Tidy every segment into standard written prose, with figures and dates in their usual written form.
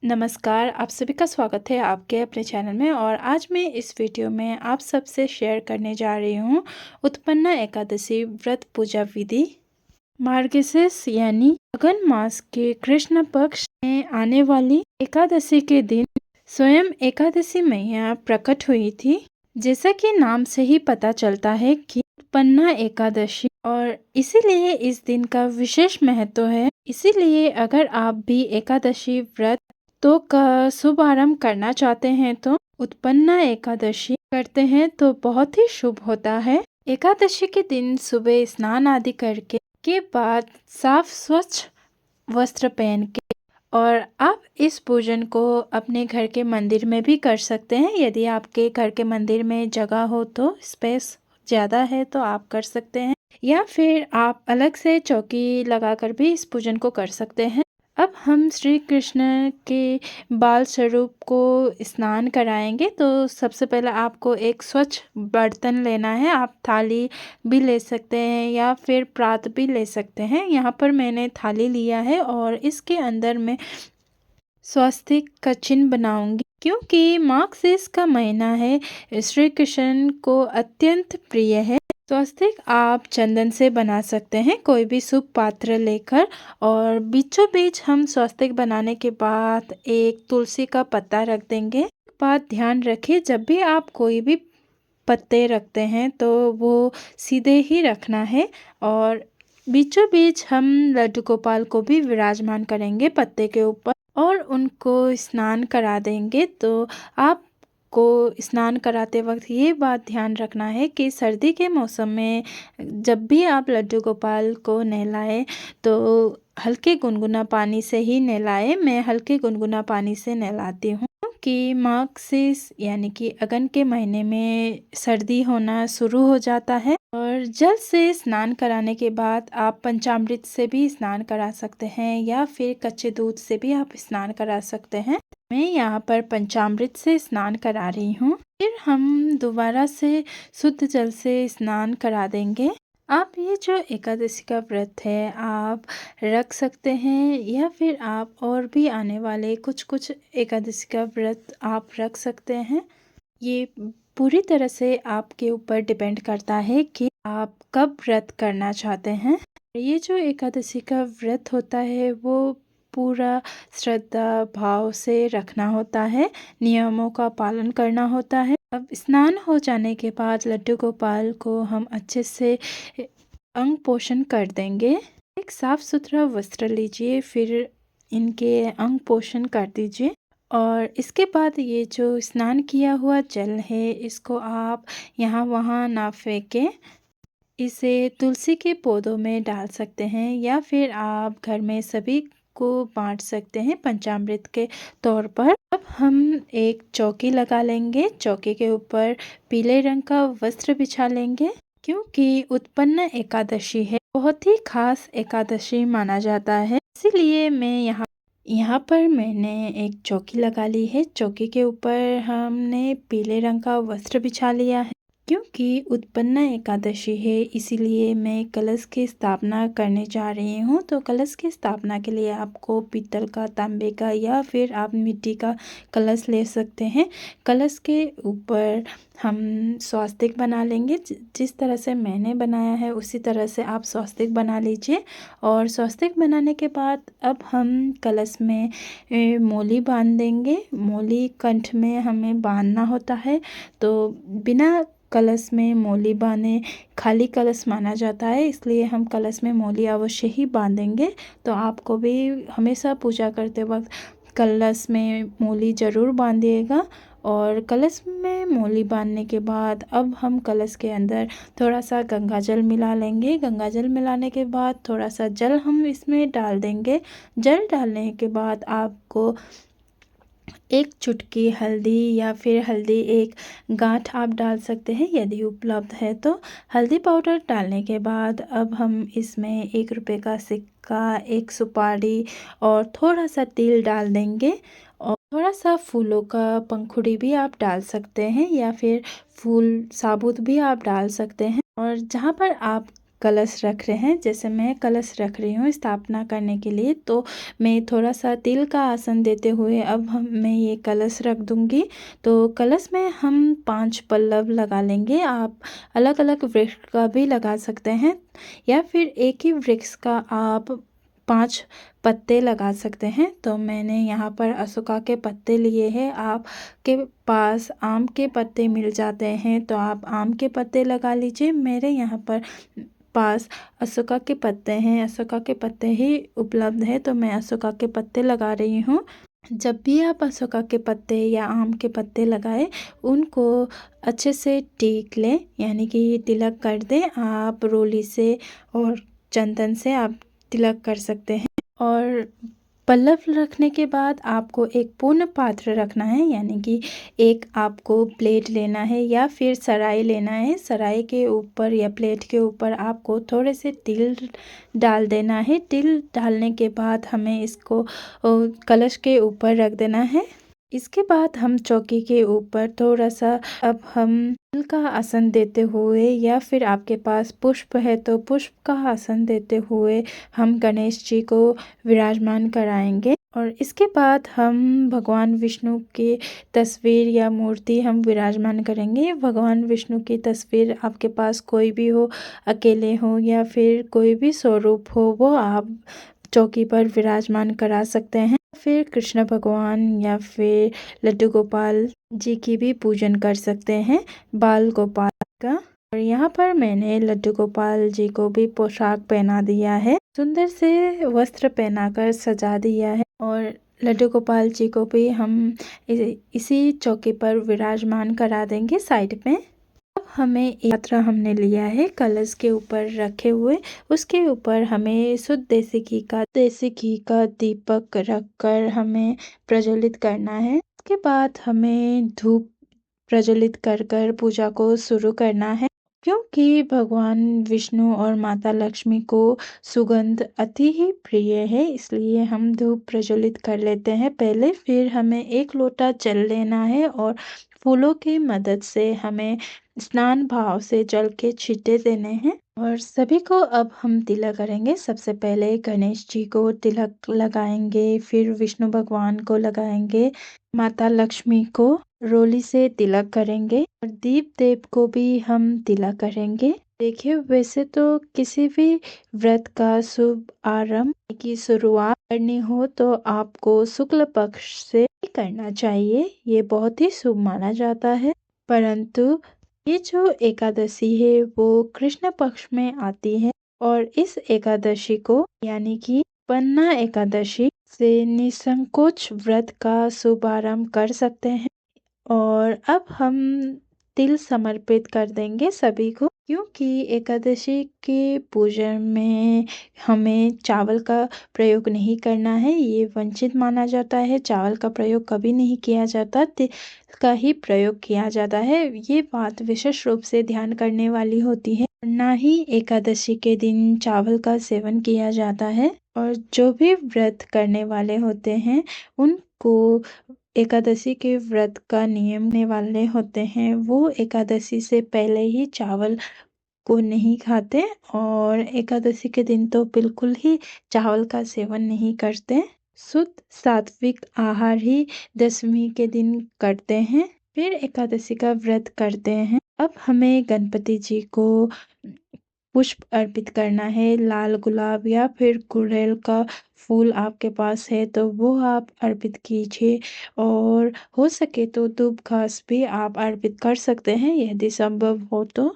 नमस्कार, आप सभी का स्वागत है आपके अपने चैनल में। और आज मैं इस वीडियो में आप सबसे शेयर करने जा रही हूँ उत्पन्ना एकादशी व्रत पूजा विधि। मार्गशीर्ष यानी अगन मास के कृष्ण पक्ष में आने वाली एकादशी के दिन स्वयं एकादशी मैया प्रकट हुई थी। जैसा कि नाम से ही पता चलता है कि उत्पन्ना एकादशी, और इसीलिए इस दिन का विशेष महत्व है। इसीलिए अगर आप भी एकादशी व्रत तो का शुभारंभ करना चाहते हैं तो उत्पन्ना एकादशी करते हैं तो बहुत ही शुभ होता है। एकादशी के दिन सुबह स्नान आदि करके के बाद साफ स्वच्छ वस्त्र पहन के, और आप इस पूजन को अपने घर के मंदिर में भी कर सकते हैं। यदि आपके घर के मंदिर में जगह हो तो, स्पेस ज़्यादा है तो आप कर सकते हैं, या फिर आप अलग से चौकी लगाकर भी इस पूजन को कर सकते हैं। अब हम श्री कृष्ण के बाल स्वरूप को स्नान कराएंगे। तो सबसे पहले आपको एक स्वच्छ बर्तन लेना है। आप थाली भी ले सकते हैं या फिर प्रात भी ले सकते हैं। यहाँ पर मैंने थाली लिया है और इसके अंदर मैं स्वास्तिक का चिन्ह बनाऊंगी, क्योंकि मार्गशीर्ष का महीना है, श्री कृष्ण को अत्यंत प्रिय है। स्वस्तिक आप चंदन से बना सकते हैं, कोई भी शुभ पात्र लेकर। और बीचों बीच हम स्वस्तिक बनाने के बाद एक तुलसी का पत्ता रख देंगे। बात ध्यान रखें, जब भी आप कोई भी पत्ते रखते हैं तो वो सीधे ही रखना है। और बीचों बीच हम लड्डू गोपाल को भी विराजमान करेंगे पत्ते के ऊपर और उनको स्नान करा देंगे। तो आप को स्नान कराते वक्त ये बात ध्यान रखना है कि सर्दी के मौसम में जब भी आप लड्डू गोपाल को नहलाएं तो हल्के गुनगुना पानी से ही नहलाएं। मैं हल्के गुनगुना पानी से नहलाती हूँ कि मार्गशीर्ष यानी कि अगन के महीने में सर्दी होना शुरू हो जाता है। और जल से स्नान कराने के बाद आप पंचामृत से भी स्नान करा सकते हैं या फिर कच्चे दूध से भी आप स्नान करा सकते हैं। मैं यहाँ पर पंचामृत से स्नान करा रही हूँ। फिर हम दोबारा से शुद्ध जल से स्नान करा देंगे। आप ये जो एकादशी का व्रत है आप रख सकते हैं, या फिर आप और भी आने वाले कुछ कुछ एकादशी का व्रत आप रख सकते हैं। ये पूरी तरह से आपके ऊपर डिपेंड करता है कि आप कब व्रत करना चाहते हैं। ये जो एकादशी का व्रत होता है वो पूरा श्रद्धा भाव से रखना होता है, नियमों का पालन करना होता है। अब स्नान हो जाने के बाद लड्डू गोपाल को हम अच्छे से अंग पोषण कर देंगे। एक साफ सुथरा वस्त्र लीजिए, फिर इनके अंग पोषण कर दीजिए। और इसके बाद ये जो स्नान किया हुआ जल है इसको आप यहाँ वहाँ ना फेंकें, इसे तुलसी के पौधों में डाल सकते हैं या फिर आप घर में सभी को बांट सकते हैं पंचामृत के तौर पर। अब हम एक चौकी लगा लेंगे, चौकी के ऊपर पीले रंग का वस्त्र बिछा लेंगे। क्योंकि उत्पन्न एकादशी है, बहुत ही खास एकादशी माना जाता है, इसीलिए मैं यहाँ पर मैंने एक चौकी लगा ली है। चौकी के ऊपर हमने पीले रंग का वस्त्र बिछा लिया है। क्योंकि उत्पन्न एकादशी है इसीलिए मैं कलश की स्थापना करने जा रही हूँ। तो कलश की स्थापना के लिए आपको पीतल का, तांबे का या फिर आप मिट्टी का कलश ले सकते हैं। कलश के ऊपर हम स्वास्तिक बना लेंगे। जिस तरह से मैंने बनाया है उसी तरह से आप स्वास्तिक बना लीजिए। और स्वास्तिक बनाने के बाद अब हम कलश में मोली बांध देंगे। मोली कंठ में हमें बांधना होता है, तो बिना कलश में मोली बांधे खाली कलश माना जाता है, इसलिए हम कलश में मोली अवश्य ही बांधेंगे। तो आपको भी हमेशा पूजा करते वक्त कलश में मोली ज़रूर बांधिएगा। और कलश में मोली बांधने के बाद अब हम कलश के अंदर थोड़ा सा गंगा जल मिला लेंगे। गंगा जल मिलाने के बाद थोड़ा सा जल हम इसमें डाल देंगे। जल डालने के बाद आपको एक चुटकी हल्दी या फिर हल्दी एक गांठ आप डाल सकते हैं यदि उपलब्ध है तो। हल्दी पाउडर डालने के बाद अब हम इसमें 1 रुपये का सिक्का, एक सुपारी और थोड़ा सा तिल डाल देंगे। और थोड़ा सा फूलों का पंखुड़ी भी आप डाल सकते हैं या फिर फूल साबुत भी आप डाल सकते हैं। और जहाँ पर आप कलश रख रहे हैं। जैसे मैं कलश रख रही हूँ स्थापना करने के लिए, तो मैं थोड़ा सा तिल का आसन देते हुए अब मैं ये कलश रख दूँगी। तो कलश में हम 5 पल्लव लगा लेंगे। आप अलग अलग वृक्ष का भी लगा सकते हैं या फिर एक ही वृक्ष का आप 5 पत्ते लगा सकते हैं। तो मैंने यहाँ पर अशोका के पत्ते लिए हैं। आपके पास आम के पत्ते मिल जाते हैं तो आप आम के पत्ते लगा लीजिए। मेरे यहाँ पर पास अशोका के पत्ते हैं, अशोका के पत्ते ही उपलब्ध है, तो मैं अशोका के पत्ते लगा रही हूँ। जब भी आप अशोका के पत्ते या आम के पत्ते लगाएं, उनको अच्छे से टीक लें, यानी कि तिलक कर दें। आप रोली से और चंदन से आप तिलक कर सकते हैं। और पल्लव रखने के बाद आपको एक पूर्ण पात्र रखना है, यानी कि एक आपको प्लेट लेना है या फिर सराय लेना है। सराय के ऊपर या प्लेट के ऊपर आपको थोड़े से तिल डाल देना है। तिल डालने के बाद हमें इसको कलश के ऊपर रख देना है। इसके बाद हम चौकी के ऊपर थोड़ा सा अब हम तिल का आसन देते हुए या फिर आपके पास पुष्प है तो पुष्प का आसन देते हुए हम गणेश जी को विराजमान कराएंगे। और इसके बाद हम भगवान विष्णु की तस्वीर या मूर्ति हम विराजमान करेंगे। भगवान विष्णु की तस्वीर आपके पास कोई भी हो, अकेले हो या फिर कोई भी स्वरूप हो, वो आप चौकी पर विराजमान करा सकते हैं। फिर कृष्ण भगवान या फिर लड्डू गोपाल जी की भी पूजन कर सकते हैं, बाल गोपाल का। और यहाँ पर मैंने लड्डू गोपाल जी को भी पोशाक पहना दिया है, सुंदर से वस्त्र पहनाकर सजा दिया है। और लड्डू गोपाल जी को भी हम इसी चौकी पर विराजमान करा देंगे साइड में। अब हमें एक पात्र हमने लिया है कलश के ऊपर रखे हुए, उसके ऊपर हमें शुद्ध देसी घी का दीपक रखकर हमें प्रज्वलित करना है। उसके बाद हमें धूप प्रज्वलित कर कर पूजा को शुरू करना है। क्योंकि भगवान विष्णु और माता लक्ष्मी को सुगंध अति ही प्रिय है, इसलिए हम धूप प्रज्वलित कर लेते हैं पहले। फिर हमें एक लोटा जल लेना है और फूलों की मदद से हमें स्नान भाव से जल के छींटे देने हैं। और सभी को अब हम तिलक करेंगे। सबसे पहले गणेश जी को तिलक लगाएंगे, फिर विष्णु भगवान को लगाएंगे, माता लक्ष्मी को रोली से तिलक करेंगे और दीप देव को भी हम तिलक करेंगे। देखिए, वैसे तो किसी भी व्रत का शुभ आरंभ की शुरुआत करनी हो तो आपको शुक्ल पक्ष से करना चाहिए, ये बहुत ही शुभ माना जाता है। परंतु ये जो एकादशी है वो कृष्ण पक्ष में आती है और इस एकादशी को यानी कि पन्ना एकादशी से निसंकोच व्रत का शुभारंभ कर सकते हैं। और अब हम तिल समर्पित कर देंगे सभी को, क्योंकि एकादशी के पूजन में हमें चावल का प्रयोग नहीं करना है, ये वंचित माना जाता है। चावल का प्रयोग कभी नहीं किया जाता, तिल का ही प्रयोग किया जाता है। ये बात विशेष रूप से ध्यान करने वाली होती है। ना ही एकादशी के दिन चावल का सेवन किया जाता है। और जो भी व्रत करने वाले होते हैं उनको एकादशी के व्रत का नियम वाले होते हैं, वो एकादशी से पहले ही चावल को नहीं खाते और एकादशी के दिन तो बिल्कुल ही चावल का सेवन नहीं करते। शुद्ध सात्विक आहार ही दशमी के दिन करते हैं, फिर एकादशी का व्रत करते हैं। अब हमें गणपति जी को पुष्प अर्पित करना है। लाल गुलाब या फिर गुड़हल का फूल आपके पास है तो वो आप अर्पित कीजिए, और हो सके तो दूब घास भी आप अर्पित कर सकते हैं यदि संभव हो तो।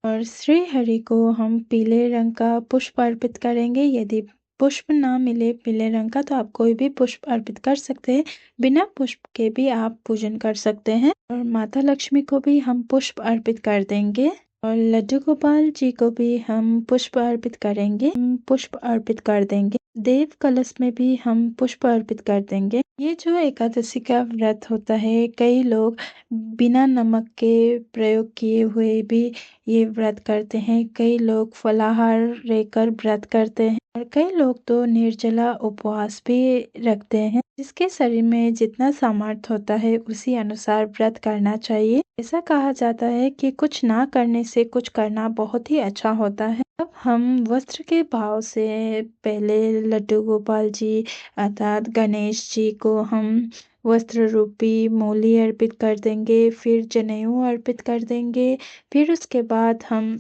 और श्री हरि को हम पीले रंग का पुष्प अर्पित करेंगे। यदि पुष्प ना मिले पीले रंग का तो आप कोई भी पुष्प अर्पित कर सकते हैं, बिना पुष्प के भी आप पूजन कर सकते हैं। और माता लक्ष्मी को भी हम पुष्प अर्पित कर देंगे और लड्डू गोपाल जी को भी हम पुष्प अर्पित करेंगे, पुष्प अर्पित कर देंगे। देव कलश में भी हम पुष्प अर्पित कर देंगे। ये जो एकादशी का व्रत होता है, कई लोग बिना नमक के प्रयोग किए हुए भी ये व्रत करते हैं। कई लोग फलाहार रहकर व्रत करते हैं और कई लोग तो निर्जला उपवास भी रखते हैं। जिसके शरीर में जितना सामर्थ्य होता है उसी अनुसार व्रत करना चाहिए। ऐसा कहा जाता है कि कुछ ना करने से कुछ करना बहुत ही अच्छा होता है। अब हम वस्त्र के भाव से पहले लड्डू गोपाल जी अर्थात गणेश जी को हम वस्त्र रूपी मूली अर्पित कर देंगे, फिर जनेऊ अर्पित कर देंगे। फिर उसके बाद हम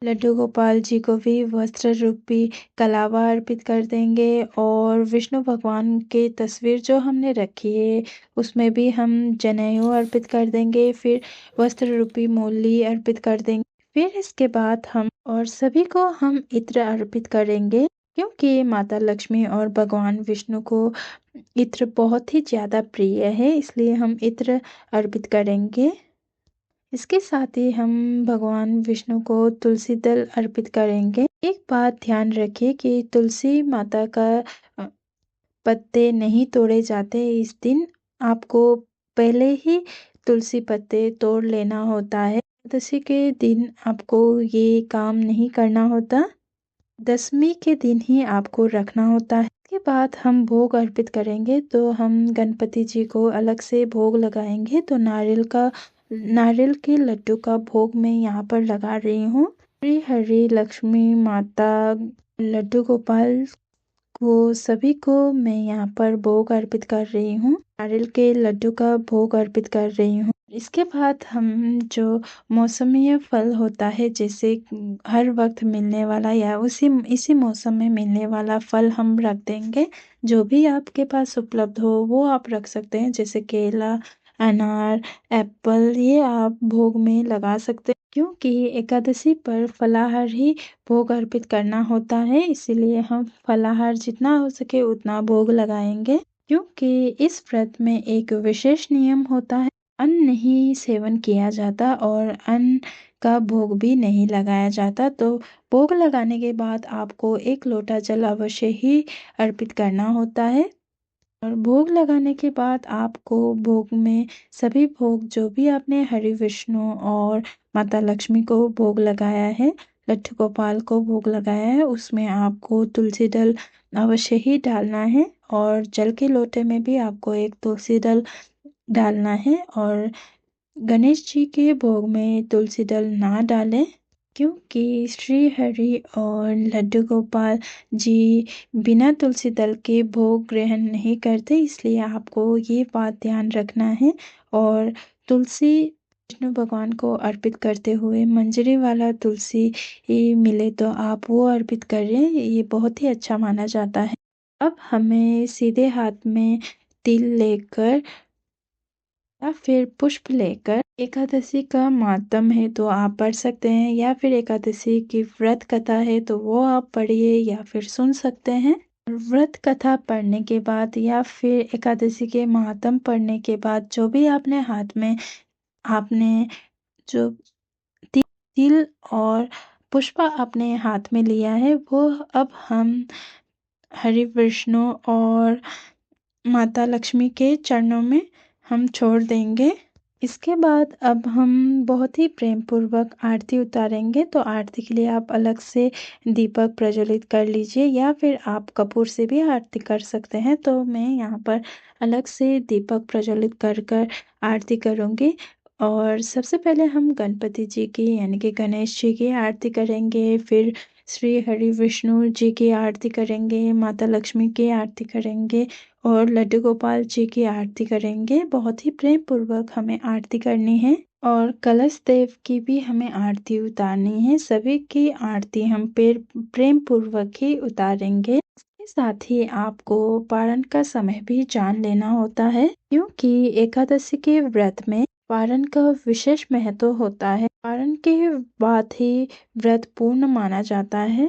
लड्डू गोपाल जी को भी वस्त्र रूपी कलावा अर्पित कर देंगे और विष्णु भगवान की तस्वीर जो हमने रखी है उसमें भी हम जनेऊ अर्पित कर देंगे, फिर वस्त्र रूपी मूली अर्पित कर देंगे। फिर इसके बाद हम और सभी को हम इत्र अर्पित करेंगे, क्योंकि माता लक्ष्मी और भगवान विष्णु को इत्र बहुत ही ज़्यादा प्रिय है, इसलिए हम इत्र अर्पित करेंगे। इसके साथ ही हम भगवान विष्णु को तुलसी दल अर्पित करेंगे। एक बात ध्यान रखिए कि तुलसी माता का पत्ते नहीं तोड़े जाते। इस दिन आपको पहले ही तुलसी पत्ते तोड़ लेना होता है। एकादशी के दिन आपको ये काम नहीं करना होता, दशमी के दिन ही आपको रखना होता है। इसके बाद हम भोग अर्पित करेंगे, तो हम गणपति जी को अलग से भोग लगाएंगे। तो नारियल के लड्डू का भोग मैं यहाँ पर लगा रही हूँ। श्री हरि लक्ष्मी माता लड्डू गोपाल को सभी को मैं यहाँ पर भोग अर्पित कर रही हूँ, नारियल के लड्डू का भोग अर्पित कर रही हूँ। इसके बाद हम जो मौसमी फल होता है, जैसे हर वक्त मिलने वाला या इसी मौसम में मिलने वाला फल हम रख देंगे। जो भी आपके पास उपलब्ध हो वो आप रख सकते हैं, जैसे केला, अनार, एप्पल, ये आप भोग में लगा सकते हैं। क्योंकि एकादशी पर फलाहार ही भोग अर्पित करना होता है, इसीलिए हम फलाहार जितना हो सके उतना भोग लगाएंगे। क्योंकि इस व्रत में एक विशेष नियम होता है, अन्न नहीं सेवन किया जाता और अन्न का भोग भी नहीं लगाया जाता। तो भोग लगाने के बाद आपको 1 लोटा जल अवश्य ही अर्पित करना होता है। और भोग लगाने के बाद आपको भोग में सभी भोग जो भी आपने हरि विष्णु और माता लक्ष्मी को भोग लगाया है, लड्डू गोपाल को भोग लगाया है, उसमें आपको तुलसी दल अवश्य ही डालना है और जल के लोटे में भी आपको एक तुलसी दल डालना है। और गणेश जी के भोग में तुलसी दल ना डालें, क्योंकि श्री हरि और लड्डू गोपाल जी बिना तुलसी दल के भोग ग्रहण नहीं करते, इसलिए आपको ये बात ध्यान रखना है। और तुलसी विष्णु भगवान को अर्पित करते हुए मंजरी वाला तुलसी मिले तो आप वो अर्पित करें, ये बहुत ही अच्छा माना जाता है। अब हमें सीधे हाथ में तिल लेकर या फिर पुष्प लेकर एकादशी का मातम है तो आप पढ़ सकते हैं, या फिर एकादशी की व्रत कथा है तो वो आप पढ़िए या फिर सुन सकते हैं। व्रत कथा पढ़ने के बाद या फिर एकादशी के मातम पढ़ने के बाद जो भी आपने हाथ में आपने जो तिल और पुष्प अपने हाथ में लिया है, वो अब हम हरि विष्णु और माता लक्ष्मी के चरणों में हम छोड़ देंगे। इसके बाद अब हम बहुत ही प्रेम पूर्वक आरती उतारेंगे। तो आरती के लिए आप अलग से दीपक प्रज्वलित कर लीजिए या फिर आप कपूर से भी आरती कर सकते हैं। तो मैं यहाँ पर अलग से दीपक प्रज्वलित कर आरती करूँगी। और सबसे पहले हम गणपति जी की यानी कि गणेश जी की आरती करेंगे, फिर श्री हरि विष्णु जी की आरती करेंगे, माता लक्ष्मी की आरती करेंगे और लड्डू गोपाल जी की आरती करेंगे। बहुत ही प्रेम पूर्वक हमें आरती करनी है और कलश देव की भी हमें आरती उतारनी है। सभी की आरती हम प्रेम पूर्वक ही उतारेंगे। इसके साथ ही आपको पारण का समय भी जान लेना होता है, क्योंकि एकादशी के व्रत में पारण का विशेष महत्व होता है। पारण के बाद ही व्रत पूर्ण माना जाता है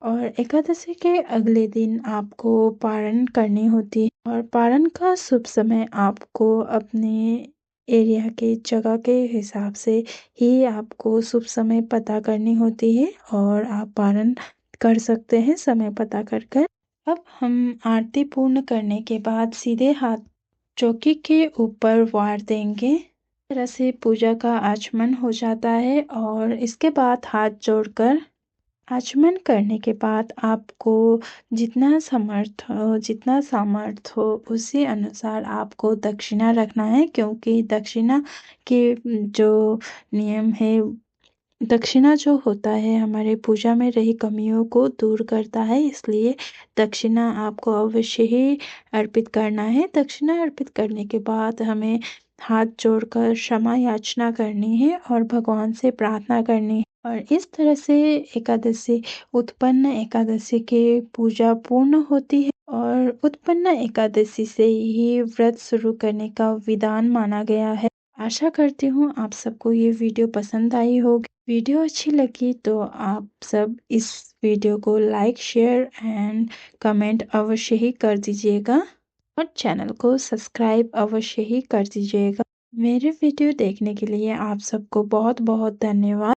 और एकादशी के अगले दिन आपको पारण करनी होती है। और पारण का शुभ समय आपको अपने एरिया के जगह के हिसाब से ही आपको शुभ समय पता करनी होती है और आप पारण कर सकते हैं समय पता कर कर। अब हम आरती पूर्ण करने के बाद सीधे हाथ चौकी के ऊपर वार देंगे। इस तरह से पूजा का आचमन हो जाता है और इसके बाद हाथ जोड़कर आचमन करने के बाद आपको जितना सामर्थ हो उसी अनुसार आपको दक्षिणा रखना है, क्योंकि दक्षिणा के जो नियम है, दक्षिणा जो होता है हमारे पूजा में रही कमियों को दूर करता है, इसलिए दक्षिणा आपको अवश्य ही अर्पित करना है। दक्षिणा अर्पित करने के बाद हमें हाथ जोड़कर क्षमा याचना करनी है और भगवान से प्रार्थना करनी है। और इस तरह से एकादशी उत्पन्न एकादशी की पूजा पूर्ण होती है और उत्पन्न एकादशी से ही व्रत शुरू करने का विधान माना गया है। आशा करती हूँ आप सबको ये वीडियो पसंद आई होगी। वीडियो अच्छी लगी तो आप सब इस वीडियो को लाइक, शेयर एंड कमेंट अवश्य ही कर दीजिएगा और चैनल को सब्सक्राइब अवश्य ही कर दीजिएगा। मेरे वीडियो देखने के लिए आप सबको बहुत बहुत धन्यवाद।